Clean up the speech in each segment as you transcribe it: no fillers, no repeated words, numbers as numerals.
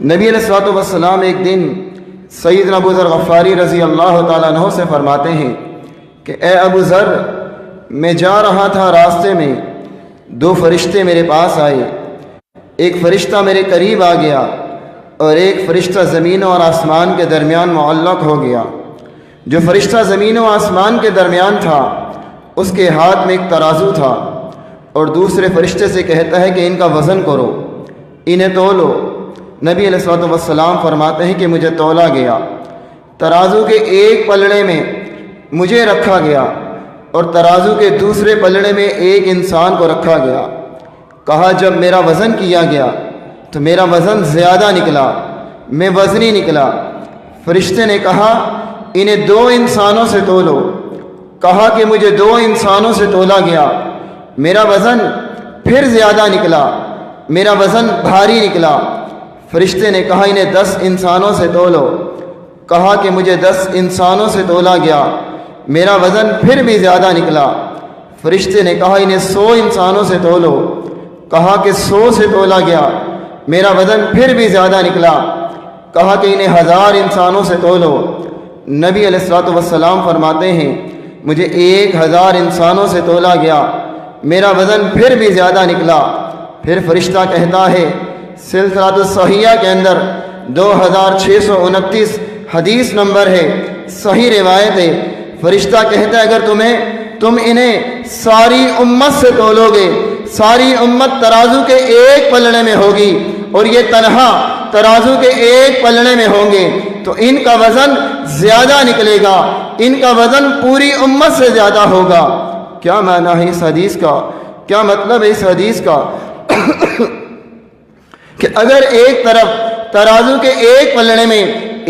نبی علیہ الصلوۃ والسلام ایک دن سیدنا ابو ذر غفاری رضی اللہ تعالیٰ عنہ سے فرماتے ہیں کہ اے ابو ذر، میں جا رہا تھا، راستے میں دو فرشتے میرے پاس آئے۔ ایک فرشتہ میرے قریب آ گیا اور ایک فرشتہ زمین اور آسمان کے درمیان معلق ہو گیا۔ جو فرشتہ زمین و آسمان کے درمیان تھا اس کے ہاتھ میں ایک ترازو تھا، اور دوسرے فرشتے سے کہتا ہے کہ ان کا وزن کرو، انہیں تولو۔ نبی علیہ الصلوۃ والسلام فرماتے ہیں کہ مجھے تولا گیا، ترازو کے ایک پلڑے میں مجھے رکھا گیا اور ترازو کے دوسرے پلڑے میں ایک انسان کو رکھا گیا۔ کہا جب میرا وزن کیا گیا تو میرا وزن زیادہ نکلا، میں وزنی نکلا۔ فرشتے نے کہا انہیں دو انسانوں سے تولو۔ کہا کہ مجھے دو انسانوں سے تولا گیا، میرا وزن پھر زیادہ نکلا، میرا وزن بھاری نکلا۔ فرشتے نے کہا انہیں 10 انسانوں سے تولو۔ کہا کہ مجھے 10 انسانوں سے تولا گیا، میرا وزن پھر بھی زیادہ نکلا۔ فرشتے نے کہا انہیں 100 انسانوں سے تولو۔ کہا کہ 100 سے تولا گیا، میرا وزن پھر بھی زیادہ نکلا۔ کہا کہ انہیں 1000 انسانوں سے تولو۔ نبی علیہ الصلوۃ والسلام فرماتے ہیں مجھے 1000 انسانوں سے تولا گیا، میرا وزن پھر بھی زیادہ نکلا۔ پھر فرشتہ کہتا ہے، سلسلۃ الصحیحہ کے اندر 2629 حدیث نمبر ہے، صحیح روایت ہے۔ فرشتہ کہتا ہے اگر تم انہیں ساری امت سے تولو گے، ساری امت ترازو کے ایک پلڑے میں ہوگی اور یہ تنہا ترازو کے ایک پلڑے میں ہوں گے تو ان کا وزن زیادہ نکلے گا، ان کا وزن پوری امت سے زیادہ ہوگا۔ کیا معنی ہے اس حدیث کا؟ کیا مطلب ہے اس حدیث کا؟ کہ اگر ایک طرف ترازو کے ایک پلڑے میں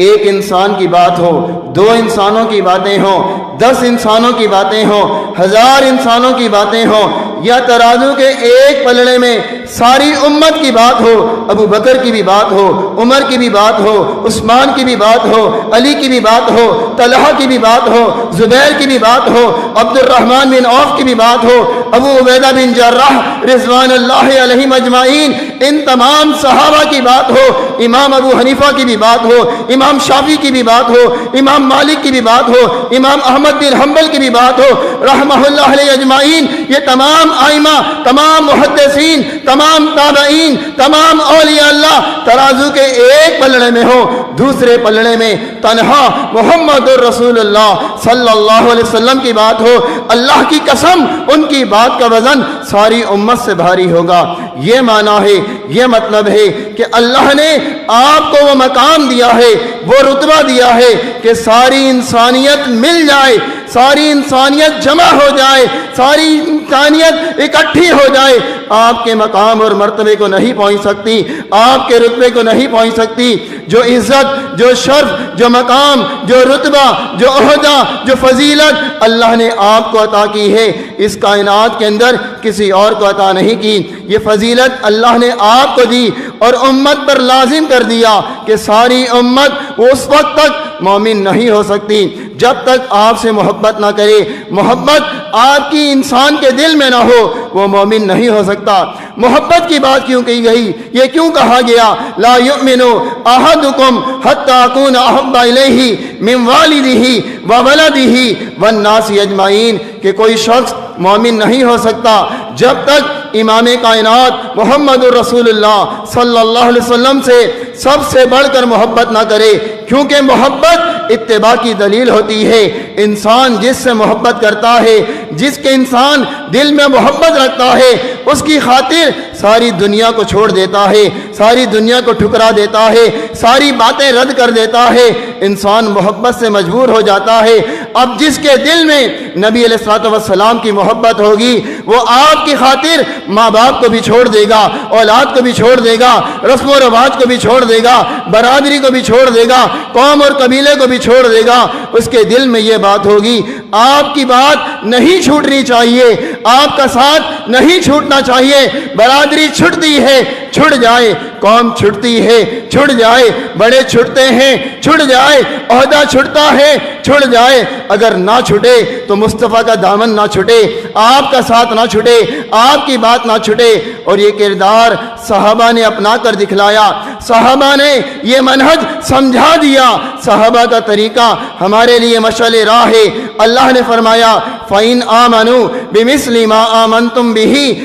ایک انسان کی بات ہو، 2 انسانوں کی باتیں ہوں، 10 انسانوں کی باتیں ہوں، 1000 انسانوں کی باتیں ہوں، یا ترازو کے ایک پلڑے میں ساری امت کی بات ہو، ابو بکر کی بھی بات ہو، عمر کی بھی بات ہو، عثمان کی بھی بات ہو، علی کی بھی بات ہو، طلحہ کی بھی بات ہو، زبیر کی بھی بات ہو، عبد الرحمن بن عوف کی بھی بات ہو، ابو عبیدہ بن جراح رضوان اللہ علیہم اجمعین، ان تمام صحابہ کی بات ہو، امام ابو حنیفہ کی بھی بات ہو، امام شافعی کی بھی بات ہو، امام مالک کی بھی بات ہو، امام احمد بن حنبل کی بھی بات ہو رحمہ اللہ علیہ اجمعین، یہ تمام ائمہ، تمام محدثین، تمام تابعین، تمام اولیاء اللہ ترازو کے ایک پلڑے میں ہو، دوسرے پلڑے میں تنہا محمد الرسول اللہ صلی اللہ علیہ وسلم کی بات ہو، اللہ کی قسم ان کی بات کا وزن ساری امت سے بھاری ہوگا۔ یہ معنی ہے، یہ مطلب ہے کہ اللہ نے آپ کو وہ مقام دیا ہے، وہ رتبہ دیا ہے کہ ساری انسانیت مل جائے، ساری انسانیت جمع ہو جائے، ساری انسانیت اکٹھی ہو جائے، آپ کے مقام اور مرتبے کو نہیں پہنچ سکتی، آپ کے رتبے کو نہیں پہنچ سکتی۔ جو عزت، جو شرف، جو مقام، جو رتبہ، جو عہدہ، جو فضیلت اللہ نے آپ کو عطا کی ہے، اس کائنات کے اندر کسی اور کو عطا نہیں کی۔ یہ فضیلت اللہ نے آپ کو دی اور امت پر لازم کر دیا کہ ساری امت اس وقت تک مومن نہیں ہو سکتی جب تک آپ سے محبت نہ کرے۔ محبت آپ کی انسان کے دل میں نہ ہو وہ مومن نہیں ہو سکتا۔ محبت کی بات کیوں کہی گئی؟ یہ کیوں کہا گیا لا یؤمن احدکم حتی اکون احب الیہ من والدہ وولدہ والناس اجمعین، کہ کوئی شخص مومن نہیں ہو سکتا جب تک امام کائنات محمد الرسول اللہ صلی اللہ علیہ وسلم سے سب سے بڑھ کر محبت نہ کرے، کیونکہ محبت اتباع کی دلیل ہوتی ہے۔ انسان جس سے محبت کرتا ہے، جس کے انسان دل میں محبت رکھتا ہے، اس کی خاطر ساری دنیا کو چھوڑ دیتا ہے، ساری دنیا کو ٹھکرا دیتا ہے، ساری باتیں رد کر دیتا ہے، انسان محبت سے مجبور ہو جاتا ہے۔ اب جس کے دل میں نبی علیہ الصلوۃ والسلام کی محبت ہوگی وہ آپ کی خاطر ماں باپ کو بھی چھوڑ دے گا، اولاد کو بھی چھوڑ دے گا، رسم و رواج کو بھی چھوڑ دے گا، برادری کو بھی چھوڑ دے گا، قوم اور قبیلے کو بھی چھوڑ دے گا۔ اس کے دل میں یہ بات ہوگی، آپ کی بات نہیں چھوٹنی چاہیے، آپ کا ساتھ نہیں چھوٹنا چاہیے. برادری چھٹتی ہے چھٹ جائے, قوم چھٹتی ہے چھٹ جائے, بڑے چھٹتے ہیں چھٹ جائے, عہدہ چھٹتا ہے چھٹ جائے, اگر نہ چھٹے تو مصطفیٰ کا دامن نہ چھٹے, آپ کا ساتھ نہ چھٹے, آپ کی بات نہ چھٹے. اور یہ کردار صحابہ نے اپنا کر دکھلایا, صحابہ نے یہ منہج سمجھا دیا, صحابہ کا طریقہ ہمارے لیے مشعل راہ ہے. اللہ نے فرمایا فَإِنْ آمَنُوا بِمِثْلِ مَا آمَنْتُمْ بِهِ